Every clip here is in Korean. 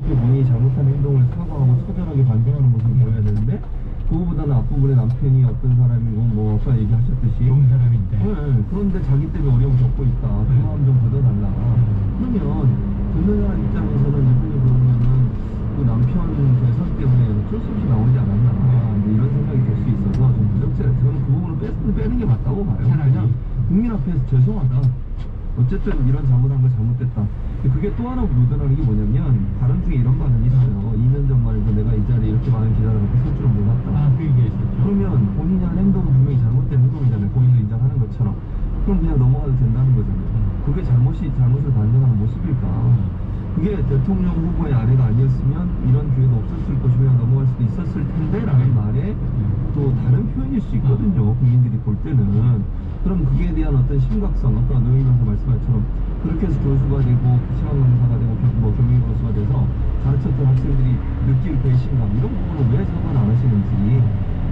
본인이 잘못한 행동을 사과하고 처절하게 반성하는 모습을 보여야 되는데 그거보다는 앞부분에 남편이 어떤 사람이고 뭐 아까 얘기하셨듯이 좋은 사람인데. 네, 그런데 자기 때문에 어려움을 겪고 있다. 그 마음 좀 걷어달라. 그러면 듣는 사람 입장에서는 이분이 그러면은 그 남편 대선 때문에 어쩔 수 없이 나오지 않았나 이제 이런 생각이 들 수 있어서 좀 부적절해. 저는 그 부분을 빼는 게 맞다고 봐요. 그냥 국민 앞에서 죄송하다. 어쨌든 이런 잘못한 거 잘못됐다. 그게 또 하나 묻어나는 게 뭐냐면 발언 중에 이런 발언이 있어요. 2년 전만 해도 내가 이 자리에 이렇게 많은 기자를 갖고 설 줄은 몰랐다. 아, 그 얘기 있었죠. 그러면 본인이 한 행동은 분명히 잘못된 행동이잖아요. 본인도 인정하는 것처럼. 그럼 그냥 넘어가도 된다는 거잖아요. 그게 잘못을 반성하는 모습일까? 그게 대통령 후보의 아내가 아니었으면 이런 기회도 없었을 것이고 그냥 넘어갈 수도 있었을 텐데 라는 말에 또 다른 표현일 수 있거든요. 국민들이 볼 때는. 그럼 그게 대한 어떤 심각성, 아까 노영희 변호사 말씀한 것처럼 그렇게 해서 교수가 되고 시간 강사가 되고 교민 교수가 돼서 가르쳤던 학생들이 느낄 배신감 이런 부분은 왜 사과를 안 하시는지,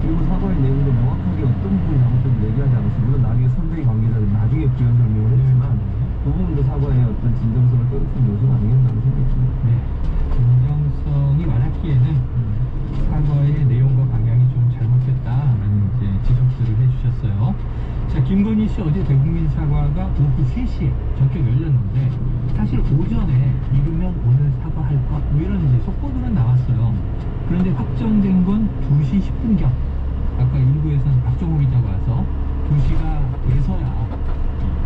그리고 사과의 내용도 명확하게 어떤 부분이 잘못된지 얘기하지 않았어요. 물론 나중에 선대위 관계자들 나중에 부연 설명을 했지만 그 부분도 사과의 어떤 진정성을 떨어뜨린 요소가 아니겠나는 생각이 듭니다. 네. 진정성이 많았기에는 사과의 내용과 방향이 좀 잘못됐다라는 이제 지적들을 해주셨어요. 자, 김건희 씨 어제 대국민 사과가 오후 3시에 전격 열렸는데 사실 오전에 이르면 오늘 사과할 것 뭐 이런 이제 속보들은 나왔어요. 그런데 확정된 건 2시 10분경. 아까 일부에서는 박정호 기자가 와서 2시가 돼서야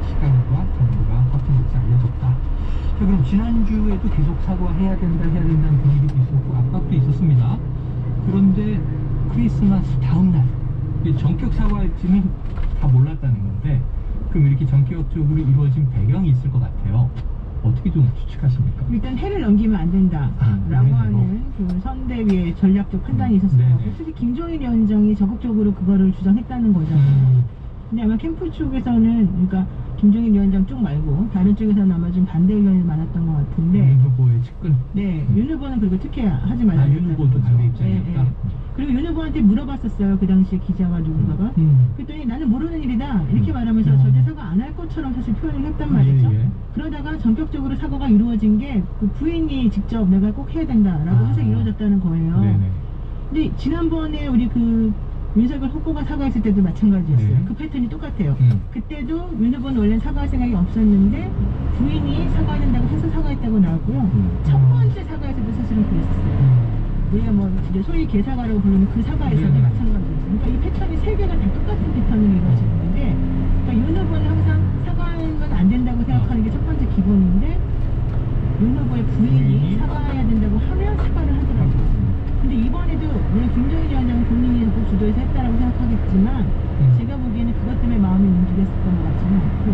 시간과 정부가 커튼 못이 알려졌다. 자, 그럼 지난주에도 계속 사과해야 된다는 분위기도 있었고 압박도 있었습니다. 그런데 크리스마스 다음날 전격 사과할지는 다 몰랐다는 건데, 그럼 이렇게 전격적으로 이루어진 배경이 있을 것 같아요. 어떻게 좀 추측하십니까? 일단 해를 넘기면 안 된다라고 하는 그 선대위의 전략적 판단이 있었어요. 네네. 특히 김종인 위원장이 적극적으로 그거를 주장했다는 거잖아요. 근데 아마 캠프 쪽에서는, 그러니까 김종인 위원장 쪽 말고 다른 쪽에서는 아마 좀 반대 의견이 많았던 것 같은데, 윤 후보의 측근. 네, 윤 후보는 그리고 특히 하지 말라고 윤 후보도 반대 입장이었다. 그리고 윤 후보한테 물어봤었어요. 그 당시에 기자가 누군가가. 그랬더니 나는 모르는 일이다 이렇게 말하면서 절대 사과 안 할 것처럼 사실 표현을 했단 말이죠. 예. 그러다가 전격적으로 사과가 이루어진 게 그 부인이 직접 내가 꼭 해야 된다라고 해서 이루어졌다는 거예요. 네네. 근데 지난번에 우리 그 윤석열 후보가 사과했을 때도 마찬가지였어요. 네. 그 패턴이 똑같아요. 그때도 윤 후보는 원래 사과할 생각이 없었는데 부인이 사과해야 된다고 해서 사과했다고 나왔고요. 첫 번째 사과했을 때 사실은 그랬었어요. 우리가 뭐 이제 소위 개사과라고 부르는 그 사과에서도 네. 마찬가지였어요. 그러니까 이 패턴이 세 개가 다 똑같은 패턴으로 이루어지는 건데, 그러니까 윤 후보는 항상 사과하면 안 된다고 생각하는 게 첫 번째 기본인데, 윤 후보의 부인이 사과해야 된다고 하면 사과를 하더라고요. 근데 이번에도 물론 김정인 위원장은 본인이 적극 주도해서 했다라고 생각하겠지만 제가 보기에는 그것 때문에 마음이 움직였었던 것 같지는 않고,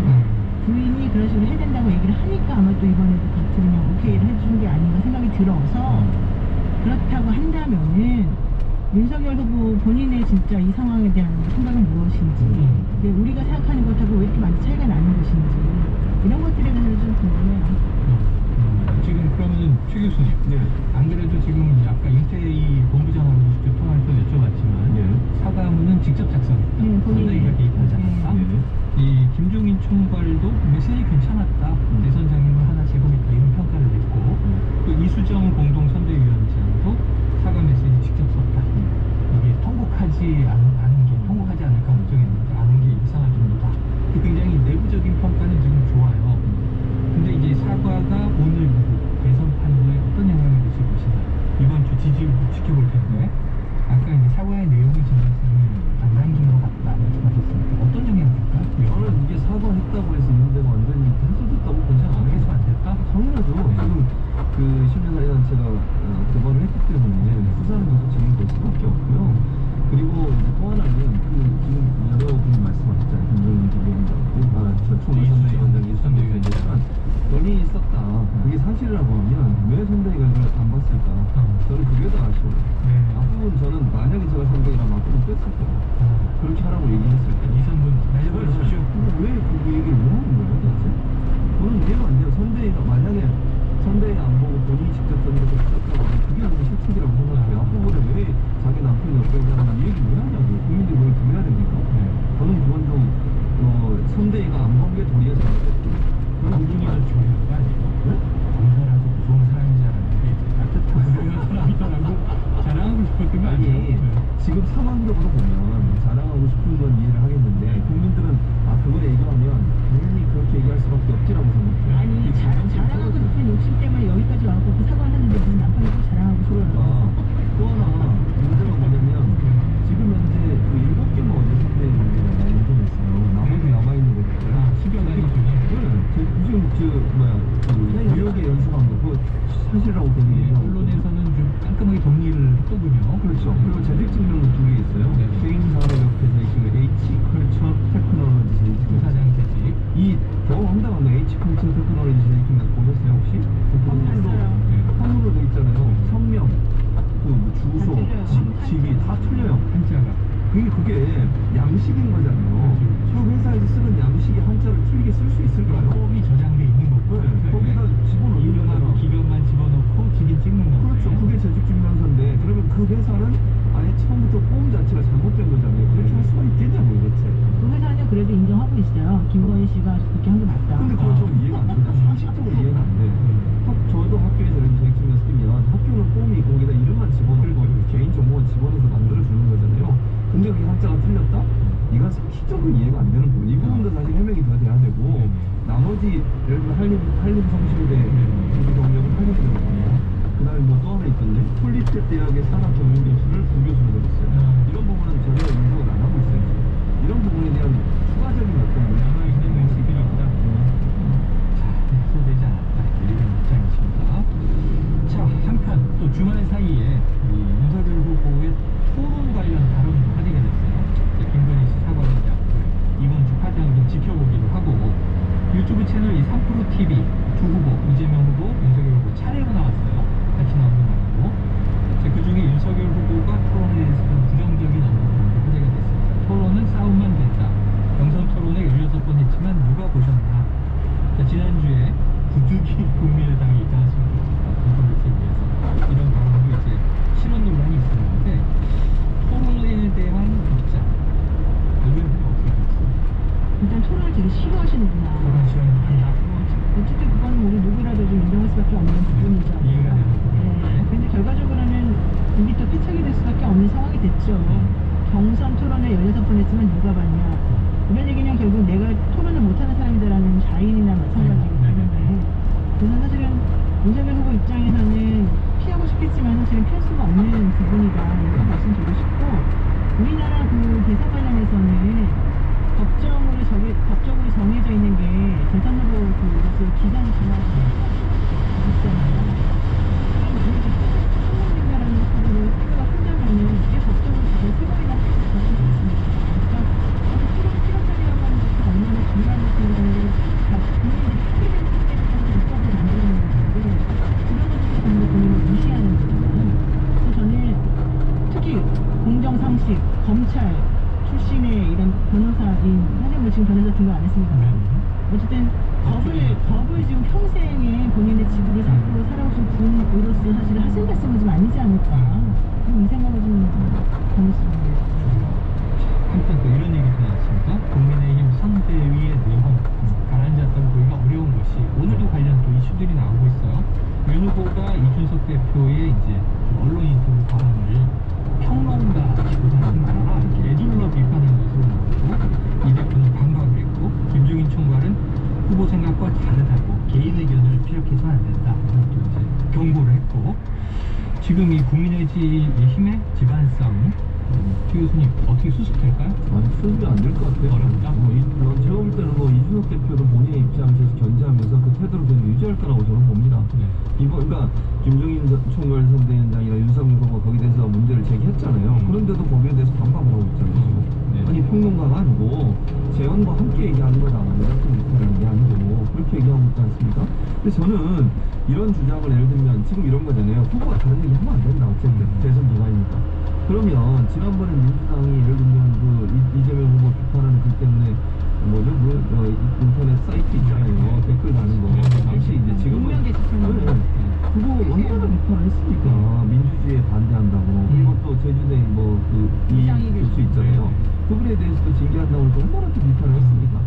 부인이 그런 식으로 해야 된다고 얘기를 하니까 아마 또 이번에도 같이 그냥 오케이를 해준 게 아닌가 생각이 들어서, 그렇다고 한다면은 윤석열 후보 본인의 진짜 이 상황에 대한 생각은 무엇인지, 우리가 생각하는 것하고 왜 이렇게 많이 차이가 나는 것인지, 이런 것들에 대해서 좀 궁금해요. 지금 그러면 최 교수님, 네. 안 그래도 지금 아까 윤태희 본부장하고 직접 통화해서 여쭤봤지만 네. 사과문은 직접 작성했다. 네, 본인이. 선대위가 개입하지 않았다. 네. 이 김종인 총괄도 메시지 괜찮았다. 대선 장님을 하나 제공했다. 이런 평가를 냈고, 또 이수정 공동 선대위원장도 사과 메시지 직접 썼다. 이게 통곡하지 않을까 걱정했는데 아는 게 이상할 정도다. 굉장히 내부적인 평가는 지금 좋아요. 근데 이제 사과가 오늘 이후 대선 판도에 어떤 영향을 미칠 것이냐, 이번 주 지지율도 지켜볼 텐데, 아까 이제 사과의 내용이 진정성이 안 담긴 것 같다 말씀하셨으니까 어떤 영향을 줄까? 저는 이게 사과했다고 해서 이 문제가 완전히 해소됐다고 보지 않아요. 해소 안 될까? 당연하죠. 지금 그 시민사회단체가 교반을 했기 때문에 수사는 계속 진행될 수밖에 없고요. 그리고 이제 또 하나는 그 지금 여러분이 말씀하셨잖아요. 김종인 부위원장, 저 총괄선대위원장이 선대위원장이지만 연이 있었다. 그게 사실이라고 하면 왜 선대위가 이걸 안 봤을까? 저는 그게 더 아쉬워요. 앞부분 저는 만약에 제가 선대위라면 앞부분 뺐을 거예요. 그렇게 하라고 얘기했을 때. 이선분 날려버리십시오. 왜그 얘기를 왜 하는 거예요, 도대체? 저는 이해가 안 돼요. 선대위가 만약에 선대위 안 보고 본인이 직접 선대에서 썼다고 하면 그게 너무 실책이라고 생각해요. 앞부분에 왜 자기 남편이 옆에 있냐는 얘기 왜 하냐고요. 국민들이 뭘 들어야 됩니까? 저는 그건 좀 선대위가 안 본 게 도리어 잘못됐고, 그런 공중이가 부분이 중요한 거 아니에요? 네? 정선하고 무서운 사람인 줄 알았는데 따뜻한 상황적으로 보면 자랑하고 싶은 건 이해를 하겠는데 국민들은 그걸 얘기하면 당연히 그렇게 얘기할 수밖에 없지라고 생각해요. 아니 자랑하고 싶은 욕심 때문에 여기까지 와서 그 사과를 하는데 무슨 남편이 꼭 자랑하고 싶어요. 그러니까 또 하나 문제가 뭐냐면 지금 현재 그 7개만 어제 선대위가 인정했어요. 나머지 남아있는 것들 10여 가지 중에 지금 그 뉴욕에 연수한 거 그거 사실이라고 계속 얘기하고 언론에서는 좀 깔끔하게 정리를 했더군요. 그렇죠. 그리고 재직 증명도 2개 있어요. 네. 개인산업협회에서 지금 H컬처 테크놀로지 재직 부사장 재직. 더 황당한 거 H컬처 테크놀로지 재직 증명 보셨어요 혹시? 한문으로 돼 있잖아요. 성명, 그 주소, 틀려요. 직위 다 틀려요. 한자가. 그게 양식인 거잖아요. 그 회사에서 쓰는 양식이 한자를 틀리게 쓸 수 있을까요? 법이 저장돼 있는 거고. 네, 거기다 집어넣는 거잖아. 기간만 집어넣고 직인 찍는 거고. 그렇죠. 그게 재직증명서인데 그러면 그 회사는 아예 처음부터 폼 자체가 잘못된 거잖아요. 그렇게 할 수가 있겠냐고 도대체. 그 회사는 그래도 인정하고 있어요. 김건희 씨가 그렇게 한 게 맞다. 근데 그건 좀 이해가 안 된다. 상식적으로 이해는 안 돼. 저도 학교에서 이렇게 재직증명서 쓰면 학교는 폼이 거기다 이름만 집어넣고 개인 정보만 집어넣어서 만들어주는 거잖아요. 근데 그게 한자가 틀렸다? 이건 상식적으로 이해가 안 되는 부분. 이 부분도 사실 해명이 더 돼야 되고 나머지 예를 들면 한림성심대 경력은 한림대거든요. 그 다음에 뭐 또 하나 있던데 폴리텍 대학의 산학경영교수를 부교수로 들었어요. 이런 부분은 전혀 인정을 안 하고 있어요. 이런 부분에 대한 추가적인 어떤 남아있는 의식이 있다. 해소되지 않았다. 이런 입장이십니다. 자, 한편 또 주말 사이에 이 윤석열 후보의 토론 관련 발언 화제가 됐어요. 김건희 씨 사과를 이번 주 파장을 좀 지켜보기로 하고 유튜브 채널 이 3프로TV 두 후보 이재명 후보, 윤석열 후보 차례로 나왔어요. 같이 나오는 거고 그 중에 윤석열 후보가 토론에 대해서 좀 부정적인 언급으로 화제가 됐습니다. 토론은 싸움만 된다. 경선 토론에 16번 했지만 누가 보셨나? 자, 지난주에 부득이 국민의당이 있잖습니까? 공천을 위해서 이런 발언도 이제 실언 논란이 있었는데 토론에 대한 입장 의견들이 어떻게 됐습니까? 일단 토론을 되게 싫어하시는구나. 토론 시원한다. 어쨌든 그건 우리 누구라도 좀 인정할 수밖에 없는 부분이죠. 이해가 되는 부분인데. 네. 근데 결과적으로는 이게 또 패착이 될 수밖에 없는 상황이 됐죠. 경선 토론을 16번 했으면 누가 봤냐. 이런 얘기는 결국 내가 토론을 못하는 사람이다라는 자인이나 마찬가지이기 때문에 그래서 사실은 윤석열 후보 입장에서는 피하고 싶겠지만 사실은 피할 수가 없는 부분이다 이렇게 말씀드리고 싶고 우리나라 그 대선 관련해서는 법적으로 정해져 있는 게 대선 후보 그 기간이 지나서 있잖아요. 한국인이라는 것으로 태도가 큰다면은 이게 법적으로 그걸 세 번이나 할 수가 있습니다. 그러니까 필요성이라고 하는 것이 얼마나 중요한 것인가를 국민들이 하게 되는 상태에서 입법을 만드는 건데 그런 것들이 전부 본인을 무시하는 거잖아요. 그래서 저는 특히 공정상식, 검찰 출신의 이런 변호사인 사실 뭐 지금 변호사 등록 안 했습니다. 어쨌든 법을 지금 평생에 본인의 지구를 잡고 살아오신 분으로서 사실 하실 말씀은 좀 아니지 않을까. 이 생각을 좀 보냈습니다. 한편 또 이런 얘기도 나왔습니다. 국민의힘 선대위의 내용 가라앉았다고 보기가 어려운 것이 오늘도 관련 또 이슈들이 나오고 있어요. 윤 후보가 이준석 대표의 이제 언론 인터뷰 발언을 평론가보다 이렇게 애둘러 비판한 것으로 나오고 이 대표는 반박을 했고 김종인 총괄은 후보 생각과 다르다고 개인 의견을 피력해서는 안 된다. 또 이제 경고를 했고 지금 이 국민의힘의 집안 싸움 최 교수님 어떻게 수습될까요? 아니 수습이 안 될 것 같아요. 어렵다? 제가 볼 때는 이준석 대표도 본인의 입장에서 견제하면서 그 태도를 계속 유지할 거라고 저는 봅니다. 그러니까 김종인 총괄 선대위원장이나 윤석열 후보가 거기에 대해서 문제를 제기했잖아요. 그런데도 거기에 대해서 반박을 하고 있잖아요. 지금. 아니 평론가가 아니고 재원과 함께 얘기하는 거다. 내각적 비판하는 게 아니고 그렇게 얘기하고 있지 않습니까? 근데 저는 이런 주장을 예를 들면 지금 이런 거잖아요. 후보가 다른 얘기 하면 안 된다. 어쨌든 대선 기간이니까. 그러면 지난번에 민주당이 예를 들면 그 이재명 후보 비판하는 글 때문에 뭐죠? 인터넷 사이트 있잖아요. 댓글 다는 거. 당시 이제 지금은 그거 얼마나 비판을 했습니까? 민주주의에 반대한다고. 그리고 또 제주대 이 교수 있잖아요. 그분에 대해서도 징계한다고 해서 얼마나 또 비판을 했습니까?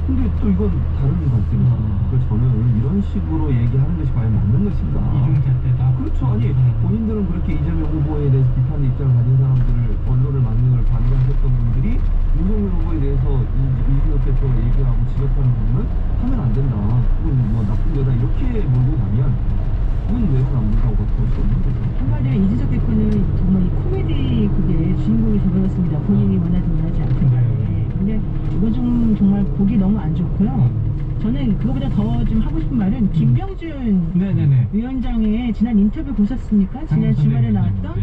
근데 또 이건 다른 관점이잖아요. 그래서 저는 이런 식으로 얘기하는 것이 과연 맞는 것인가? 이중잣대다. 그렇죠. 아니 본인들은 그렇게 이재명 후보에 대해서 비판의 입장을 가진 사람들을 언론을 막는 걸 반대하셨던 분들이 윤석열 후보에 대해서 이준석 대표가 얘기하고 지적하는 부분은 하면 안 된다. 그건 뭐 나쁜 거다. 이렇게 몰고 가면 그건 내로남불이라고 볼 수 없는 거죠. 한마디로 이준석 대표는 정말 이 코미디 그게 주인공이 되어버렸습니다. 본인이 원하지 않던 바에. 근데 이거 좀 정말 보기 너무 안 좋고요. 저는 그거보다 더 좀 하고 싶은 말은 김병준 네네네. 위원장의 지난 인터뷰 보셨습니까? 지난 주말에 나왔던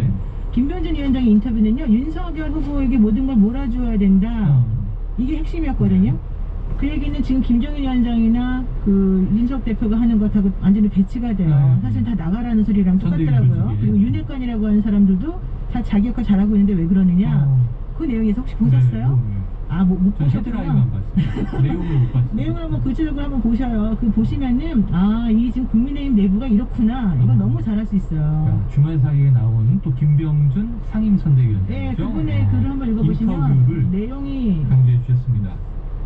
김병준 위원장의 인터뷰는요. 윤석열 후보에게 모든 걸 몰아줘야 된다. 이게 핵심이었거든요. 그 얘기는 지금 김정인 위원장이나 그 윤석 대표가 하는 것하고 완전히 배치가 돼요. 사실 다 나가라는 소리랑 똑같더라고요. 그리고 윤핵관이라고 하는 사람들도 다 자기 역할 잘하고 있는데 왜 그러느냐. 그 내용에서 혹시 보셨어요? 아, 못 보셨구나. 헤드라인만 봤어요. 내용을 못 봤어요. 내용을 한번 구체적으로 한번 보셔요. 그 보시면은 아, 이 지금 국민의힘 내부가 이렇구나. 이거 너무 잘할 수 있어요. 주말 사이에 나오는 또 김병준 상임선대위원장. 네, 그분의 글을 한번 읽어보시면 인터뷰를 내용이 강조해 주셨습니다.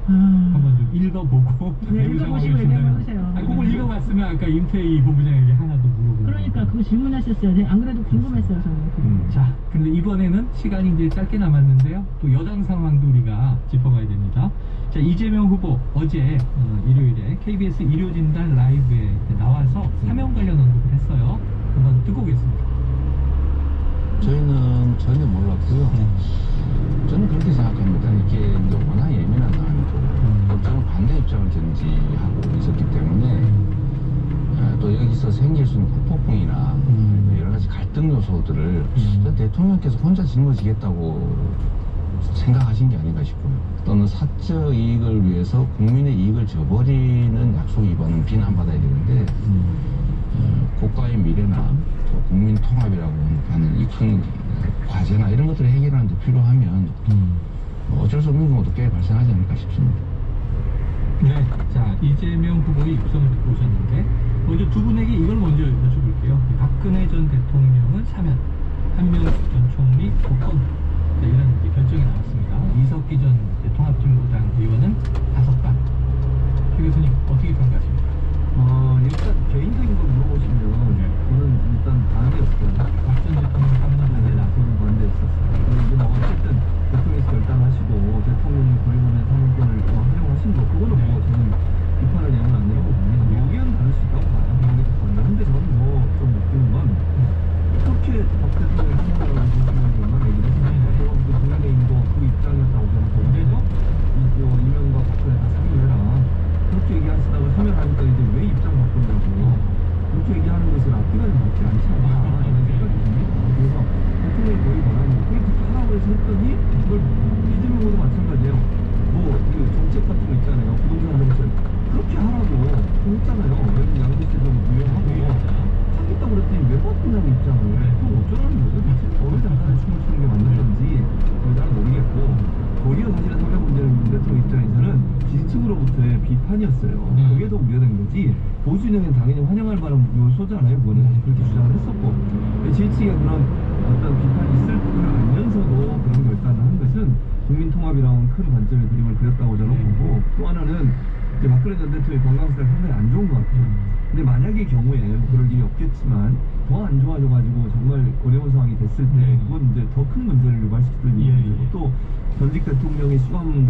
한번 좀 읽어보고 네, 내부 읽어보시고 상황을 얘기해보세요. 진단해. 아니, 그걸 읽어봤으면 아까 임태희 본부장에게 하나 더 물어보고. 그러니까 그거 질문하셨어요. 네, 안 그래도 궁금했어요, 저는. 자, 근데 이번에는 시간이 이제 짧게 남았는데요. 또 여당 상황도 우리가 짚어봐야 됩니다. 자, 이재명 후보 어제 일요일에 KBS 일요진단 라이브에 나와서 사면 관련 언급을 했어요. 한번 듣고 오겠습니다. 저희는 전혀 몰랐고요. 저는 그렇게 생각합니다. 이게 이제 워낙 예민한 사안이고, 또 저는 반대 입장을 전지하고 있었기 때문에, 또 여기서 생길 수 있는 후폭풍이나 여러 가지 갈등 요소들을 대통령께서 혼자 짊어지겠다고 생각하신 게 아닌가 싶어요. 또는 사적 이익을 위해서 국민의 이익을 저버리는 약속 위반은 비난받아야 되는데, 국가의 미래나 또 국민 통합이라고 하는 이 큰 과제나 이런 것들을 해결하는 데 필요하면 어쩔 수 없는 경우도 꽤 발생하지 않을까 싶습니다. 네, 자, 이재명 후보의 입성을 듣고 오셨는데 먼저 두 분에게 이걸 먼저 여쭤볼게요. 박근혜 전 대통령은 사면, 한명숙 전 총리 복권, 자, 이런 이제 결정이 나왔습니다. 이석기 전 통합진보당 의원은 5반. 최 교수님 어떻게 평가하십니까? 일단 개인적인 걸 물어보시면 저는 일단 반대였어요. 박 전 대통령 사면은 반대다. 저는 반대였었어요. 근데 이제 뭐 어쨌든 대통령께서 결단하시고 대통령이 권리금의 사면권을 활용하신 거 그거는 뭐 저는 비판할 내용은 안 내거든요. 의견은 다를 수 있다고 봐요. 여기서 건너. 근데 저는 뭐 좀 웃기는 건 그렇게 박 대통령이 한국나라를 중심으로 얼마나 얘기를 했습니까? 그 국민의힘도 그 입장이었다고 저는 보는데도 이명박 박근혜 다 사면해라. 그렇게 얘기하시다가 사면하니까 이제 왜 입장 바꾼다고 그렇게 얘기하는 것은 앞뒤가 좀 맞지 않지 않나 이런 생각이 듭니다. 그래서 대통령이 거의 말하는 거 그렇게 하라고 해서 했더니 그걸 이재명 후보도 마찬가지예요. 뭐 그 정책 같은 거 있잖아요. 부동산 정책 그렇게 하라고 했잖아요. 여기 양도세 좀 유예하고 하겠다고 그랬더니 왜 바꾸냐고 입장을 그럼 어쩌라는 거죠? 어느 장단에 춤을 추는 게 맞는 건지 저는 잘 모르겠고 오히려 사실은 사면 문제는 윤 대통령 입장에서는 지지층으로부터의 비판이었어요. 그게 더 우려된 거지 보수진영은 당연히 환영할 만한 요소잖아요. 그거는 사실 그렇게 주장을 했었고 지지층에 그런 어떤 비판이 있을 걸 알면서도 그런 결단을 한 것은 국민 통합이라는 큰 관점의 그림을 그렸다고 저는 보고 또 하나는 이제 박근혜 전 대통령의 건강 상태가 상당히 안 좋은 것 같아요. 근데 만약의 경우에 뭐 그럴 일이 없겠지만 더 안 좋아져가지고 정말 어려운 상황이 됐을 때 그건 이제 더 큰 문제를 유발시키는 일이고 또 전직 대통령이 수감된